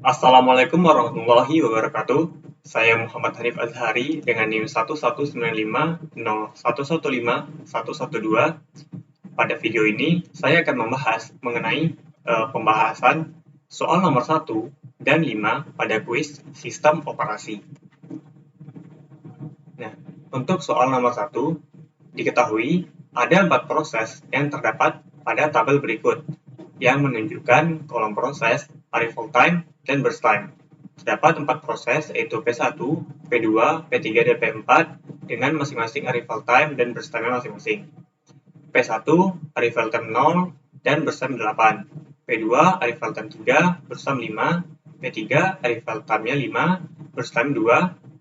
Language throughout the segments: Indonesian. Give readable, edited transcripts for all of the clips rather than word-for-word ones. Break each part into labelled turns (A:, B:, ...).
A: Assalamualaikum warahmatullahi wabarakatuh. Saya Muhammad Hanif Azhari dengan NIM 11950115112. Pada video ini, saya akan membahas mengenai pembahasan soal nomor 1 dan 5 pada kuis sistem operasi. Nah, untuk soal nomor 1, diketahui ada 4 proses yang terdapat pada tabel berikut yang menunjukkan kolom proses arrival time dan burst time. Terdapat 4 proses yaitu P1, P2, P3, dan P4 dengan masing-masing arrival time dan burst time masing-masing. P1 arrival time 0 dan burst time 8. P2 arrival time 3, burst time 5. P3 arrival time-nya 5, burst time 2.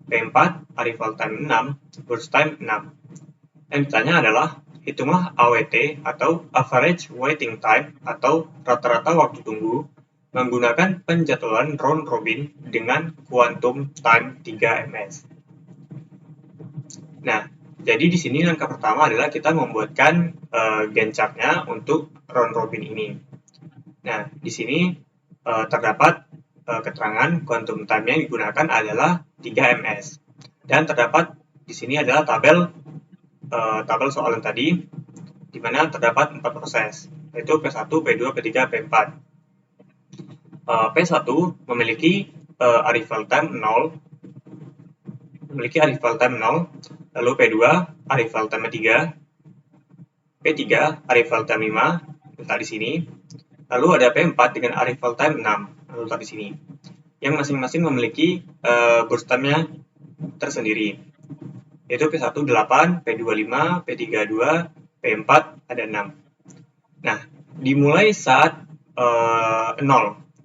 A: P4 arrival time 6, burst time 6. Yang ditanya adalah hitunglah AWT atau average waiting time atau rata-rata waktu tunggu menggunakan penjadwalan round robin dengan quantum time 3ms. Nah, jadi di sini langkah pertama adalah kita membuatkan Gantt chart-nya untuk round robin ini. Nah, di sini terdapat keterangan quantum time yang digunakan adalah 3ms. Dan terdapat di sini adalah tabel soalan tadi, di mana terdapat 4 proses, yaitu P1, P2, P3, P4. P1 memiliki arrival time 0, lalu P2 arrival time 3, P3 arrival time 5, letak di sini, lalu ada P4 dengan arrival time 6, lalu letak di sini, yang masing-masing memiliki burst time-nya tersendiri, yaitu P1 8, P2 5, P3 2, P4 ada 6. Nah, dimulai saat 0,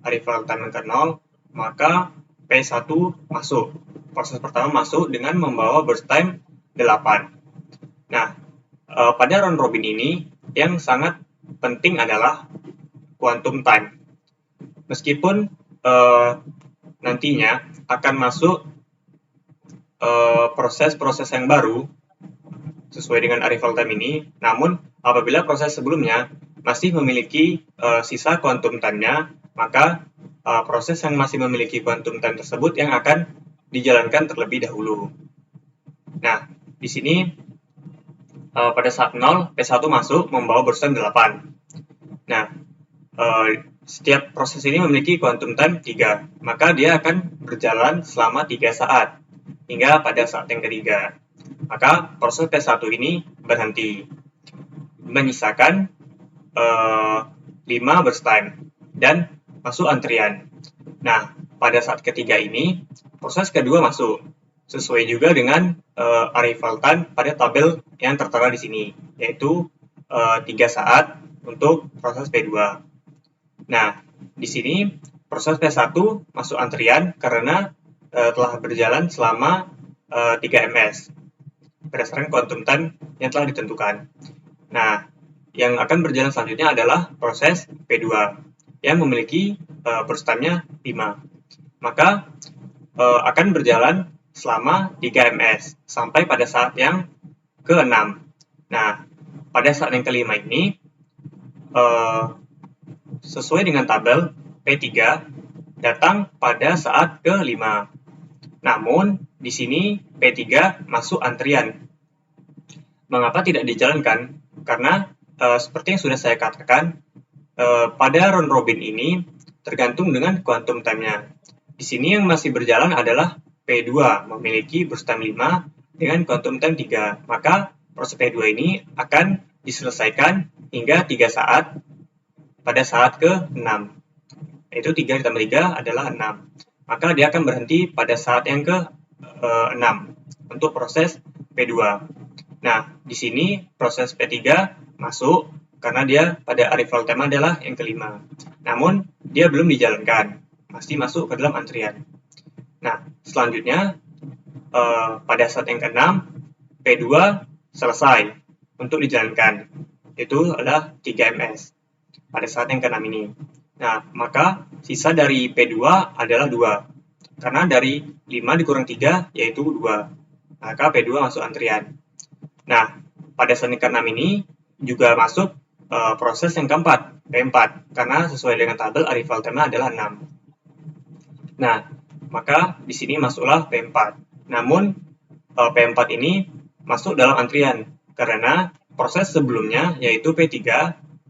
A: arrival time ke 0, maka P1 masuk. Proses pertama masuk dengan membawa burst time 8. Nah, pada round robin ini, yang sangat penting adalah quantum time. Meskipun nantinya akan masuk proses-proses yang baru sesuai dengan arrival time ini, namun apabila proses sebelumnya masih memiliki sisa quantum time-nya, maka proses yang masih memiliki quantum time tersebut yang akan dijalankan terlebih dahulu. Nah, di sini pada saat 0, P1 masuk membawa burst time 8. Nah, setiap proses ini memiliki quantum time 3, maka dia akan berjalan selama 3 saat, hingga pada saat yang ketiga. Maka proses P1 ini berhenti, menyisakan 5 burst time, dan masuk antrian. Nah, pada saat ketiga ini, proses kedua masuk, sesuai juga dengan arrival time pada tabel yang tertera di sini, yaitu 3 saat untuk proses P2. Nah, di sini proses P1 masuk antrian karena telah berjalan selama 3ms, berdasarkan quantum time yang telah ditentukan. Nah, yang akan berjalan selanjutnya adalah proses P2 yang memiliki burst time-nya 5. Maka akan berjalan selama 3ms sampai pada saat yang ke-6. Nah, pada saat yang kelima ini sesuai dengan tabel P3 datang pada saat ke-5. Namun, di sini P3 masuk antrian. Mengapa tidak dijalankan? Karena seperti yang sudah saya katakan, pada round robin ini tergantung dengan quantum time-nya. Di sini yang masih berjalan adalah P2 memiliki burst time 5 dengan quantum time 3. Maka proses P2 ini akan diselesaikan hingga 3 saat pada saat ke-6. Yaitu 3 ditambah 3 adalah 6. Maka dia akan berhenti pada saat yang ke-6 untuk proses P2. Nah, di sini proses P3 masuk karena dia pada arrival time adalah yang kelima. Namun, dia belum dijalankan, masih masuk ke dalam antrian. Nah, selanjutnya pada saat yang ke-6, P2 selesai untuk dijalankan. Itu adalah 3ms pada saat yang ke-6 ini. Nah, maka sisa dari P2 adalah 2. Karena dari 5 dikurang 3 yaitu 2. Maka P2 masuk antrian. Nah, pada saat yang ke-6 ini juga masuk proses yang keempat, P4, karena sesuai dengan tabel arrival time adalah 6. Nah, maka di sini masuklah P4. Namun, P4 ini masuk dalam antrian karena proses sebelumnya yaitu P3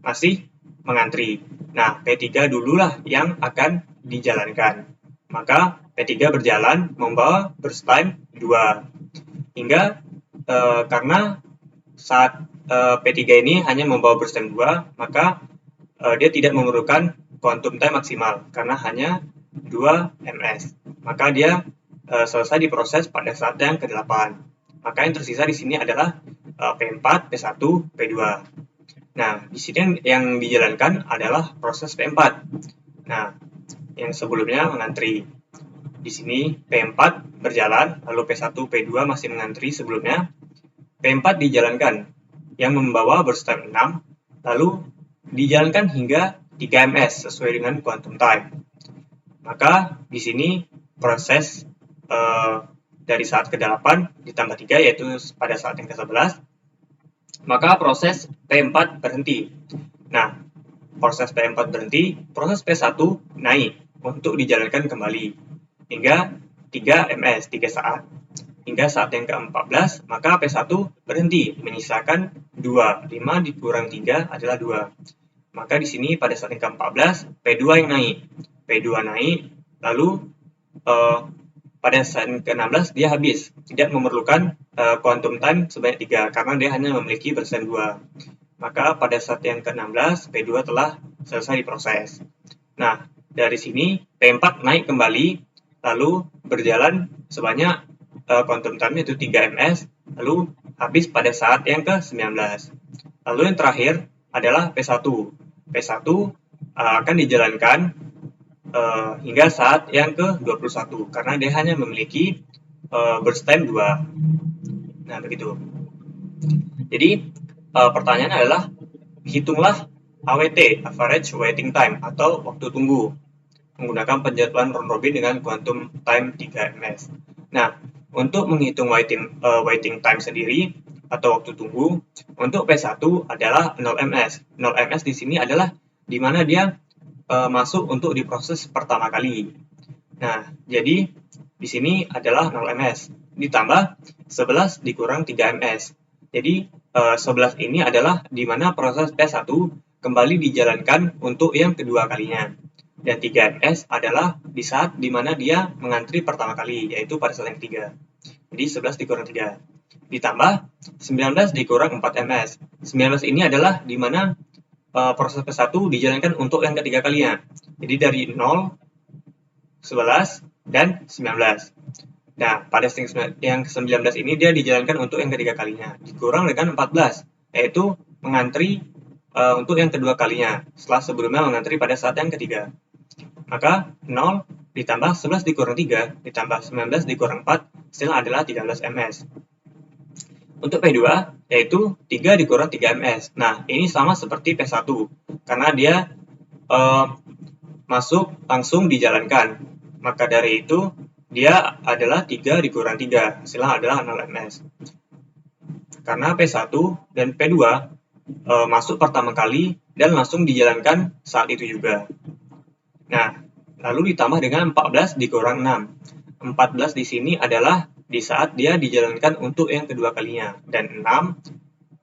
A: masih mengantri. Nah, P3 dululah yang akan dijalankan. Maka P3 berjalan membawa burst time 2. Hingga karena saat P3 ini hanya membawa burst time 2, maka dia tidak memerlukan quantum time maksimal karena hanya 2 ms. Maka dia selesai diproses pada saat yang ke-8. Maka yang tersisa di sini adalah P4, P1, P2. Nah, di sini yang dijalankan adalah proses P4. Nah, yang sebelumnya mengantri. Di sini P4 berjalan, lalu P1, P2 masih mengantri sebelumnya. P4 dijalankan, yang membawa burst time 6, lalu dijalankan hingga 3 ms sesuai dengan quantum time. Maka di sini proses dari saat ke-8 ditambah 3 yaitu pada saat yang ke-11, maka proses P4 berhenti. Nah, proses P4 berhenti, proses P1 naik untuk dijalankan kembali hingga 3 ms, 3 saat. Hingga saat yang ke-14, maka P1 berhenti, menyisakan 2. 5 dikurang 3 adalah 2. Maka di sini pada saat yang ke-14, P2 yang naik. P2 naik, lalu pada saat yang ke-16 dia habis, tidak memerlukan quantum time sebanyak 3 karena dia hanya memiliki burst time 2. Maka pada saat yang ke-16 P2 telah selesai diproses. Nah, dari sini P4 naik kembali, lalu berjalan sebanyak quantum time yaitu 3 ms, lalu habis pada saat yang ke-19. Lalu yang terakhir adalah P1. P1 akan dijalankan hingga saat yang ke-21 karena dia hanya memiliki burst time 2. Nah, begitu. Jadi pertanyaan adalah hitunglah AWT, average waiting time, atau waktu tunggu menggunakan penjadwalan round robin dengan quantum time 3 ms. Nah, untuk menghitung waiting time sendiri atau waktu tunggu, untuk P1 adalah 0 ms. 0 ms di sini adalah di mana dia masuk untuk diproses pertama kali. Nah, jadi di sini adalah 0 ms ditambah 11 dikurang 3 ms. Jadi 11 ini adalah di mana proses P1 kembali dijalankan untuk yang kedua kalinya. Dan 3 ms adalah di saat di mana dia mengantri pertama kali, yaitu pada saat yang ketiga. Jadi 11 dikurang 3. Ditambah 19 dikurang 4 ms. 19 ini adalah di mana proses P1 dijalankan untuk yang ketiga kalinya. Jadi dari 0, 11, dan 19. Nah, pada yang ke-19 ini dia dijalankan untuk yang ketiga kalinya. Dikurang dengan 14, yaitu mengantri untuk yang kedua kalinya, setelah sebelumnya mengantri pada saat yang ketiga. Maka 0 ditambah 11 dikurang 3, ditambah 19 dikurang 4, hasilnya adalah 13 ms. Untuk P2, yaitu 3 dikurang 3 ms. Nah, ini sama seperti P1, karena dia masuk langsung dijalankan. Maka dari itu, dia adalah 3 dikurang 3, hasilnya adalah 0 ms. Karena P1 dan P2 masuk pertama kali dan langsung dijalankan saat itu juga. Nah, lalu ditambah dengan 14 dikurang 6. 14 di sini adalah di saat dia dijalankan untuk yang kedua kalinya, dan 6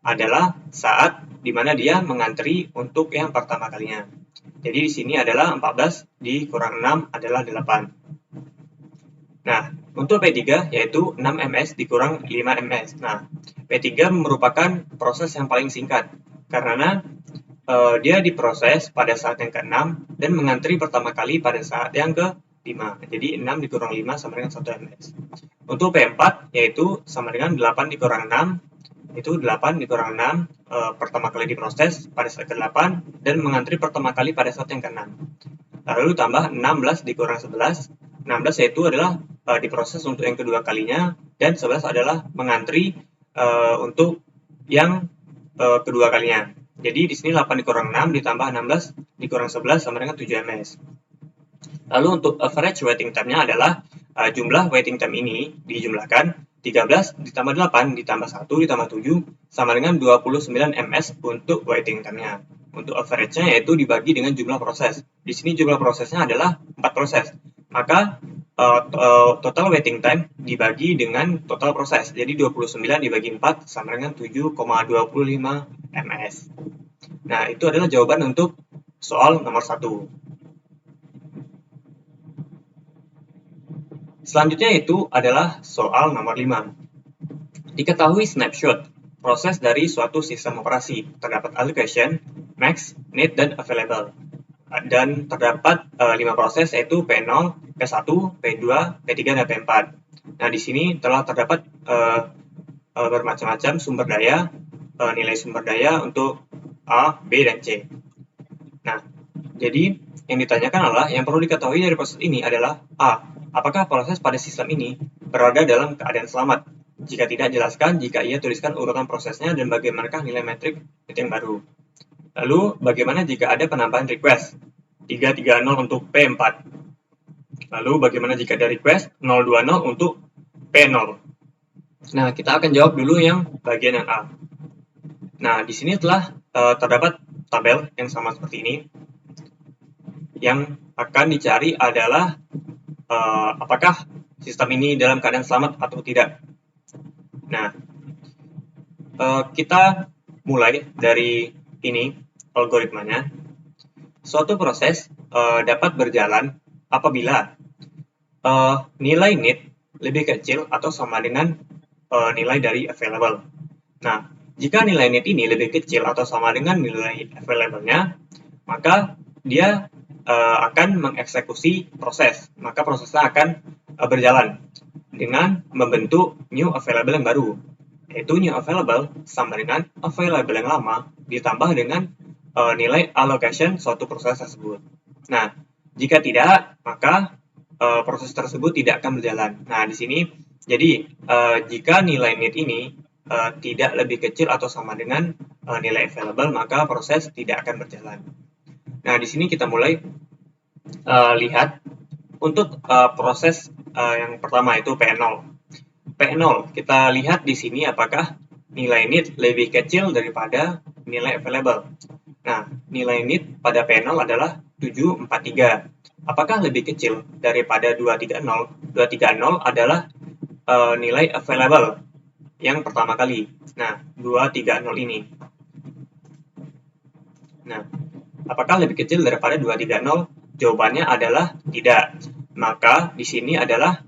A: adalah saat di mana dia mengantri untuk yang pertama kalinya. Jadi di sini adalah 14 dikurang 6 adalah 8. Nah, untuk P3 yaitu 6 ms dikurang 5 ms. Nah, P3 merupakan proses yang paling singkat karena dia diproses pada saat yang ke-6 dan mengantri pertama kali pada saat yang ke-5. Jadi 6 dikurang 5 sama dengan 1 ms. Untuk P4 yaitu sama dengan 8 dikurang 6, itu 8 dikurang 6 pertama kali diproses pada saat ke-8 dan mengantri pertama kali pada saat yang ke-6. Lalu tambah 16 dikurang 11. 16 yaitu adalah diproses untuk yang kedua kalinya, dan 11 adalah mengantri untuk yang kedua kalinya. Jadi di sini 8 dikurang 6 ditambah 16 dikurang 11 sama dengan 7 ms. Lalu untuk average waiting time-nya adalah jumlah waiting time ini dijumlahkan 13 ditambah 8 ditambah 1 ditambah 7 sama dengan 29 ms untuk waiting time-nya. Untuk average-nya yaitu dibagi dengan jumlah proses. Di sini jumlah prosesnya adalah 4 proses. maka total waiting time dibagi dengan total proses. Jadi 29 dibagi 4 sama dengan 7,25 ms. Nah, itu adalah jawaban untuk soal nomor 1. Selanjutnya itu adalah soal nomor 5. Diketahui snapshot proses dari suatu sistem operasi. Terdapat allocation, max, need, dan available. Dan terdapat 5 proses yaitu P0, P1, P2, P3, dan P4. Nah, di sini telah terdapat bermacam-macam sumber daya, nilai sumber daya untuk A, B, dan C. Nah, jadi yang ditanyakan adalah yang perlu diketahui dari proses ini adalah A. Apakah proses pada sistem ini berada dalam keadaan selamat? Jika tidak, jelaskan jika ia tuliskan urutan prosesnya dan bagaimanakah nilai metrik yang baru. Lalu, bagaimana jika ada penambahan request? 330 untuk P4. Lalu, bagaimana jika ada request 020 untuk P0? Nah, kita akan jawab dulu yang bagian yang A. Nah, di sini telah terdapat tabel yang sama seperti ini. Yang akan dicari adalah apakah sistem ini dalam keadaan selamat atau tidak. Nah, kita mulai dari ini algoritmanya. Suatu proses dapat berjalan apabila nilai need lebih kecil atau sama dengan nilai dari available. Nah, jika nilai need ini lebih kecil atau sama dengan nilai available-nya, maka dia akan mengeksekusi proses. Maka prosesnya akan berjalan dengan membentuk new available yang baru. Yaitu new available sama dengan available yang lama ditambah dengan nilai allocation suatu proses tersebut. Nah, jika tidak, maka proses tersebut tidak akan berjalan. Nah, di sini, jadi jika nilai need ini tidak lebih kecil atau sama dengan nilai available, maka proses tidak akan berjalan. Nah, di sini kita mulai lihat untuk proses yang pertama itu P0. P0, kita lihat di sini apakah nilai need lebih kecil daripada nilai available. Nah, nilai need pada P0 adalah 743. Apakah lebih kecil daripada 230? 230 adalah nilai available yang pertama kali. Nah, 230 ini. Nah, apakah lebih kecil daripada 230? Jawabannya adalah tidak. Maka di sini adalah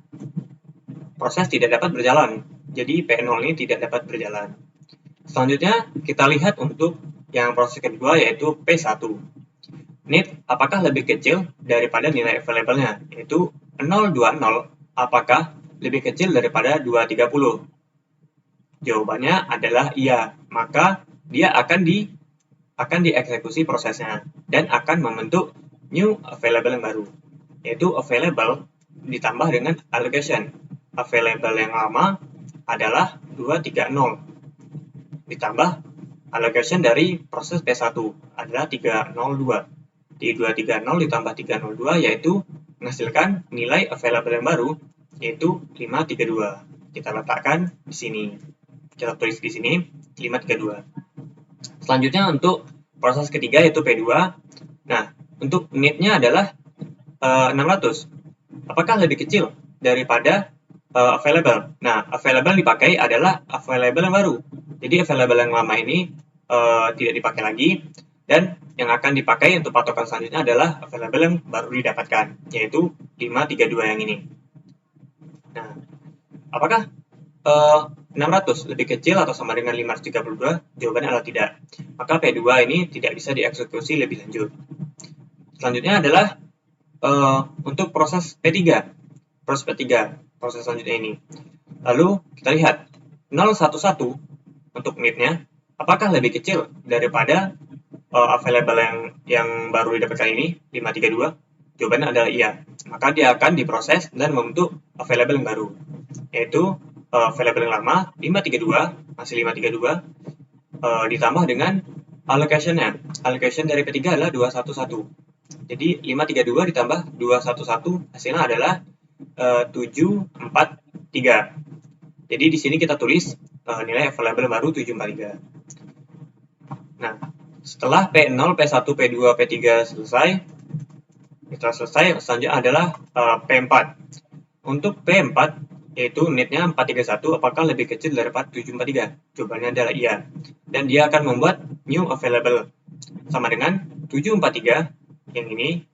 A: proses tidak dapat berjalan. Jadi P0 ini tidak dapat berjalan. Selanjutnya kita lihat untuk yang proses kedua yaitu P1. Need apakah lebih kecil daripada nilai available-nya? Yaitu 020 apakah lebih kecil daripada 230? Jawabannya adalah iya. Maka dia akan dieksekusi prosesnya dan akan membentuk new available yang baru. Yaitu available ditambah dengan allocation. Available yang lama adalah 230 ditambah allocation dari proses P1 adalah 302. Di 230 ditambah 302 yaitu menghasilkan nilai available yang baru yaitu 532. Kita letakkan di sini. Kita tulis di sini 532. Selanjutnya untuk proses ketiga yaitu P2. Nah, untuk need-nya adalah 600. Apakah lebih kecil daripada available? Nah, available dipakai adalah available yang baru. Jadi available yang lama ini tidak dipakai lagi dan yang akan dipakai untuk patokan selanjutnya adalah available yang baru didapatkan yaitu 532 yang ini. Nah, apakah 600 lebih kecil atau sama dengan 532? Jawabannya adalah tidak. Maka P2 ini tidak bisa dieksekusi lebih lanjut. Selanjutnya adalah untuk proses P3. Proses P3, proses selanjutnya ini. Lalu kita lihat 011 untuk need-nya, apakah lebih kecil daripada available yang baru didapatkan ini, 532? Jawabannya adalah iya. Maka dia akan diproses dan membentuk available yang baru, yaitu available yang lama, 532, masih 532, ditambah dengan allocation-nya. Allocation dari P3 adalah 211. Jadi 532 ditambah 211 hasilnya adalah 743. Jadi di sini kita tulis nilai available baru 743. Nah, setelah P0, P1, P2, P3 selesai, Setelah selesai, selanjutnya adalah P4. Untuk P4, yaitu NIT-nya 431, apakah lebih kecil daripada 743? Jawabannya adalah iya. Dan dia akan membuat new available sama dengan 743 yang ini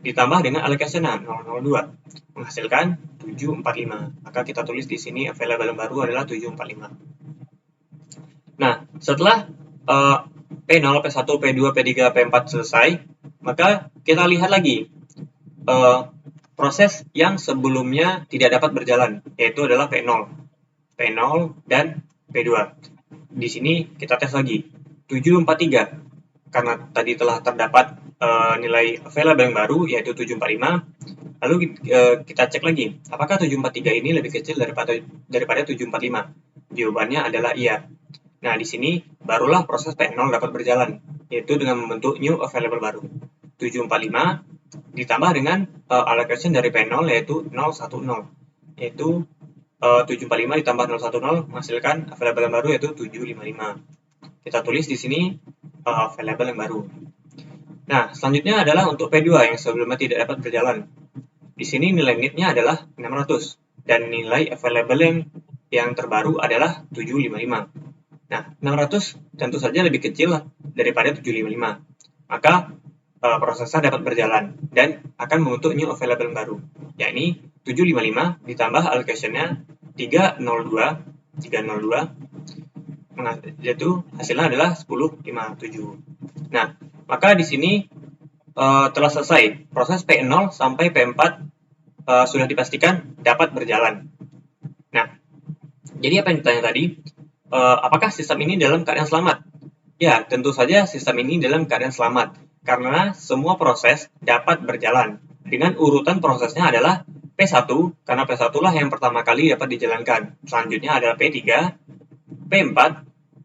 A: ditambah dengan allocation-nya 002 menghasilkan 745. Maka kita tulis di sini available yang baru adalah 745. Nah, setelah P0, P1, P2, P3, P4 selesai, maka kita lihat lagi proses yang sebelumnya tidak dapat berjalan, yaitu adalah P0, P0 dan P2. Di sini kita tes lagi 743 karena tadi telah terdapat nilai available yang baru yaitu 745. Lalu kita cek lagi, apakah 743 ini lebih kecil daripada 745? Jawabannya adalah iya. Nah, di sini barulah proses P0 dapat berjalan, yaitu dengan membentuk new available baru. 745 ditambah dengan allocation dari P0 yaitu 010, yaitu 745 ditambah 010 menghasilkan available yang baru yaitu 755. Kita tulis di sini available yang baru. Nah, selanjutnya adalah untuk P2 yang sebelumnya tidak dapat berjalan. Di sini nilai NIT-nya adalah 600 dan nilai available yang terbaru adalah 755. Nah, 600 tentu saja lebih kecil daripada 755. Maka prosesnya dapat berjalan dan akan membentuk new available yang baru, yakni 755 ditambah allocation-nya 302, yaitu hasilnya adalah 1057. Nah, maka di sini telah selesai proses P0 sampai P4 sudah dipastikan dapat berjalan. Nah, jadi apa yang ditanya tadi? Apakah sistem ini dalam keadaan selamat? Ya, tentu saja sistem ini dalam keadaan selamat, karena semua proses dapat berjalan. Dengan urutan prosesnya adalah P1, karena P1 lah yang pertama kali dapat dijalankan. Selanjutnya adalah P3, P4,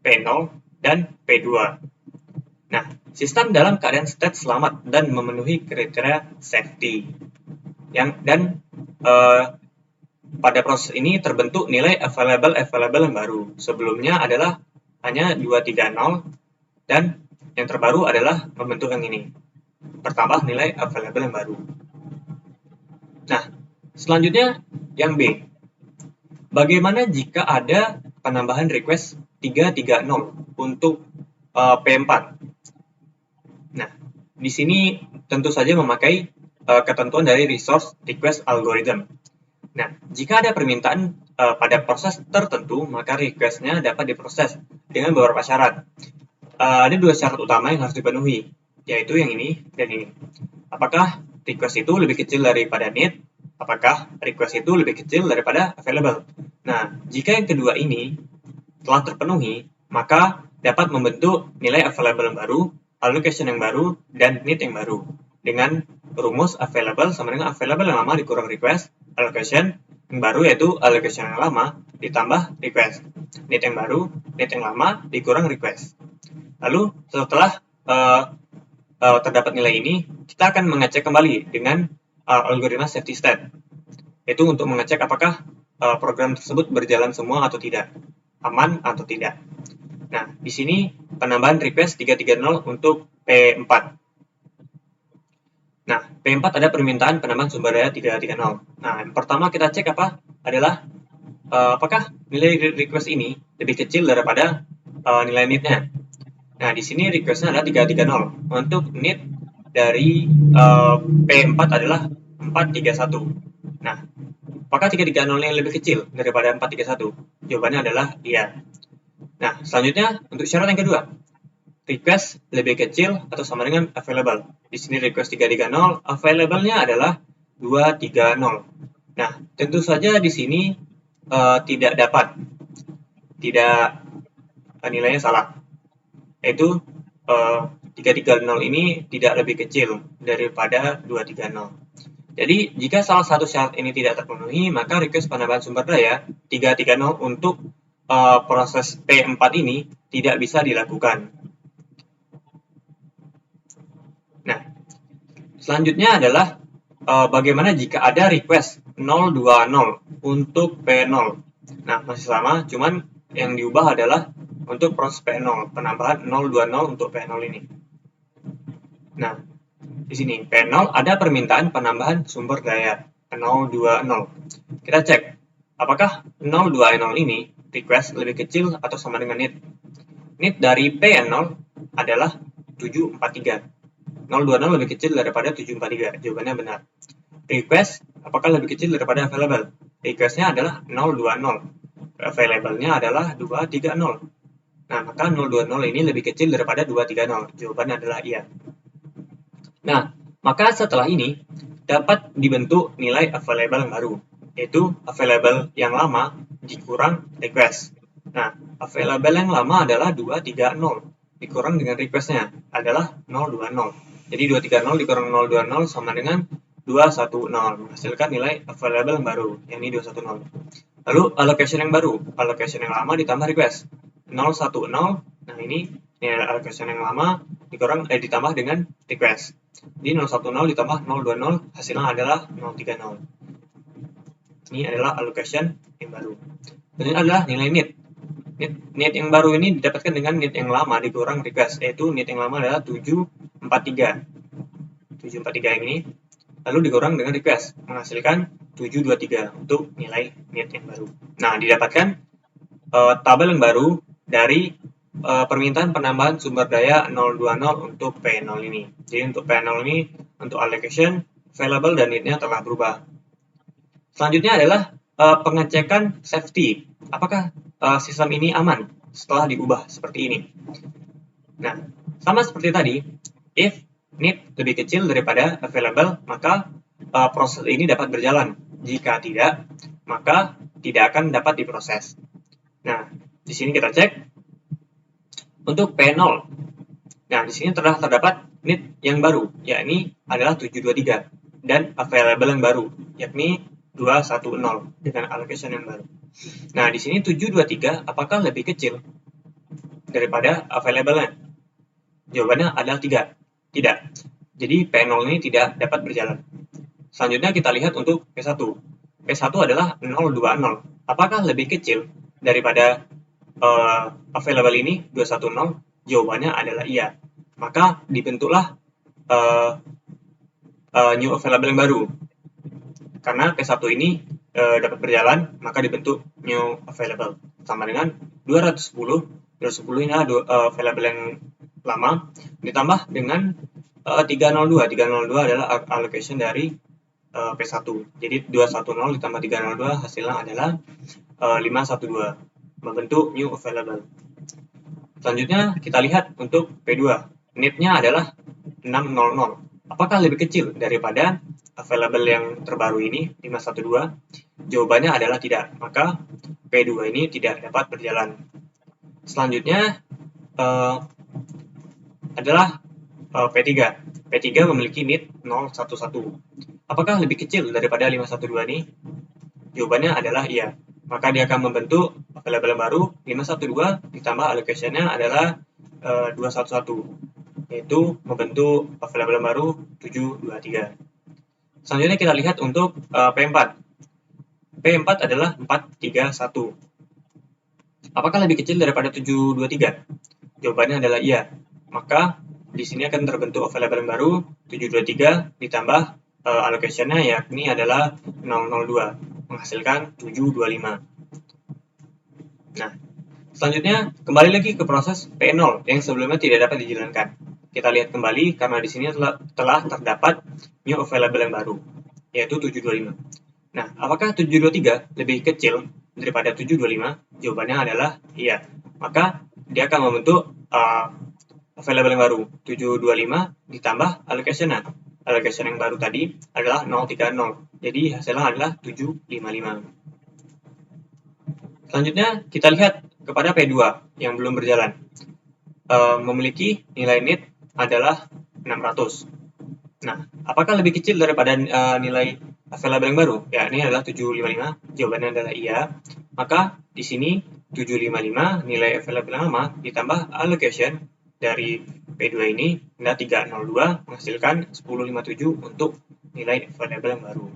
A: P0, dan P2. Nah, sistem dalam keadaan state selamat dan memenuhi kriteria safety. Pada proses ini terbentuk nilai available yang baru. Sebelumnya adalah hanya 230 dan yang terbaru adalah membentuk yang ini. Bertambah nilai available yang baru. Nah, selanjutnya yang B. Bagaimana jika ada penambahan request 330 untuk P4? Nah, di sini tentu saja memakai ketentuan dari resource request algorithm. Nah, jika ada permintaan pada proses tertentu, maka request-nya dapat diproses dengan beberapa syarat. Ada dua syarat utama yang harus dipenuhi, yaitu yang ini dan ini. Apakah request itu lebih kecil daripada need? Apakah request itu lebih kecil daripada available? Nah, jika yang kedua ini telah terpenuhi, maka dapat membentuk nilai available yang baru, allocation yang baru, dan need yang baru. Dengan rumus available sama dengan available yang lama dikurang request, allocation yang baru yaitu allocation yang lama ditambah request. Need yang baru, need yang lama dikurang request. Lalu setelah terdapat nilai ini, kita akan mengecek kembali dengan algoritma safety state, yaitu untuk mengecek apakah program tersebut berjalan semua atau tidak, aman atau tidak. Nah, di sini penambahan request 330 untuk P4. Nah, P4 ada permintaan penambahan sumber daya 330. Nah, yang pertama kita cek adalah apakah nilai request ini lebih kecil daripada nilai need-nya. Nah, di sini request-nya adalah 330. Untuk need dari P4 adalah 431. Nah, apakah 330 yang lebih kecil daripada 431? Jawabannya adalah iya. Nah, selanjutnya untuk syarat yang kedua, request lebih kecil atau sama dengan available. Di sini request 330, available-nya adalah 230. Nah, tentu saja di sini tidak nilainya salah. Yaitu 330 ini tidak lebih kecil daripada 230. Jadi, jika salah satu syarat ini tidak terpenuhi, maka request penambahan sumber daya 330 untuk proses P4 ini tidak bisa dilakukan. Nah, selanjutnya adalah bagaimana jika ada request 020 untuk P0. Nah, masih sama, cuman yang diubah adalah untuk proses P0, penambahan 020 untuk P0 ini. Nah, di sini P0 ada permintaan penambahan sumber daya 020. Kita cek apakah 020 ini request lebih kecil atau sama dengan need. Need dari P0 adalah 743. 020 lebih kecil daripada 743. Jawabannya benar. Request apakah lebih kecil daripada available? Requestnya adalah 020. Available-nya adalah 230. Nah, maka 020 ini lebih kecil daripada 230. Jawabannya adalah iya. Nah, maka setelah ini dapat dibentuk nilai available yang baru, yaitu available yang lama dikurang request. Nah, available yang lama adalah 230 dikurang dengan requestnya adalah 020. Jadi 230 dikurang 020 sama dengan 210, menghasilkan nilai available yang baru, yakni 210. Lalu allocation yang baru, allocation yang lama ditambah request 010. Nah, ini nilai allocation yang lama ditambah dengan request. Di 010 ditambah 020 hasilnya adalah 030. Ini adalah allocation yang baru. Dan ini adalah nilai need. Need yang baru ini didapatkan dengan need yang lama dikurang request, yaitu need yang lama adalah 743. 743 yang ini lalu dikurang dengan request, menghasilkan 723 untuk nilai need yang baru. Nah, didapatkan tabel yang baru dari permintaan penambahan sumber daya 020 untuk P0 ini. Jadi untuk P0 ini, untuk allocation, available, dan need-nya telah berubah. Selanjutnya adalah pengecekan safety. Apakah sistem ini aman setelah diubah seperti ini? Nah, sama seperti tadi, if need lebih kecil daripada available, maka proses ini dapat berjalan. Jika tidak, maka tidak akan dapat diproses. Nah, di sini kita cek untuk P0. Nah, di sini telah terdapat need yang baru, yakni adalah 723, dan available yang baru, yakni 210 dengan allocation yang baru. Nah, di sini 723 apakah lebih kecil daripada available-nya? Jawabannya adalah tidak. Tidak. Jadi P0 ini tidak dapat berjalan. Selanjutnya kita lihat untuk P1. P1 adalah 020. Apakah lebih kecil daripada available ini 210? Jawabannya adalah iya. Maka dibentuklah new available yang baru. Karena P1 ini dapat berjalan, maka dibentuk new available sama dengan 210. 210 ini adalah available yang lama ditambah dengan 302. 302 adalah allocation dari P1. Jadi 210 ditambah 302 hasilnya adalah 512, membentuk new available. Selanjutnya kita lihat untuk P2. Need-nya adalah 600. Apakah lebih kecil daripada available yang terbaru ini 512? Jawabannya adalah tidak. Maka P2 ini tidak dapat berjalan. Selanjutnya adalah P3. P3 memiliki need 011. Apakah lebih kecil daripada 512 ini? Jawabannya adalah iya. Maka dia akan membentuk available yang baru 512 ditambah allocation-nya adalah 211, yaitu membentuk available yang baru 723. Selanjutnya kita lihat untuk P4. P4 adalah 431. Apakah lebih kecil daripada 723? Jawabannya adalah iya. Maka di sini akan terbentuk available yang baru 723 ditambah allocation-nya yakni adalah 002, menghasilkan 725. Nah, selanjutnya kembali lagi ke proses P0 yang sebelumnya tidak dapat dijalankan. Kita lihat kembali karena di sini telah terdapat new available yang baru, yaitu 725. Nah, apakah 723 lebih kecil daripada 725? Jawabannya adalah iya. Maka dia akan membentuk available yang baru 725 ditambah allocation-nya. Allocation yang baru tadi adalah 030. Jadi hasilnya adalah 755. Selanjutnya kita lihat kepada P2 yang belum berjalan. Memiliki nilai need adalah 600. Nah, apakah lebih kecil daripada nilai available yang baru? Ya, ini adalah 755. Jawabannya adalah iya. Maka di sini 755 nilai available yang lama ditambah allocation dari P2 ini adalah 302, menghasilkan 1057 untuk nilai available yang baru.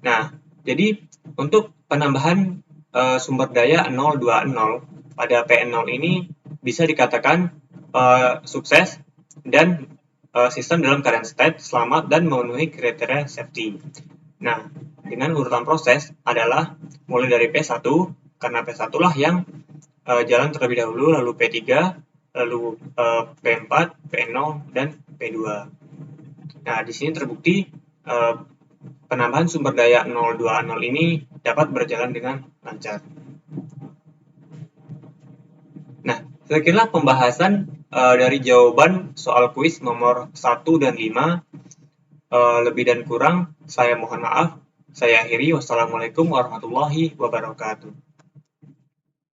A: Nah, jadi untuk penambahan sumber daya 020 pada P0 ini bisa dikatakan sukses dan sistem dalam keadaan state, selamat, dan memenuhi kriteria safety. Nah, dengan urutan proses adalah mulai dari P1, karena P1 lah yang jalan terlebih dahulu, lalu P3, lalu P4, P0, dan P2. Nah, di sini terbukti penambahan sumber daya 02A0 ini dapat berjalan dengan lancar. Nah, sekilas pembahasan dari jawaban soal kuis nomor 1 dan 5. Lebih dan kurang, saya mohon maaf. Saya akhiri. Wassalamualaikum warahmatullahi wabarakatuh.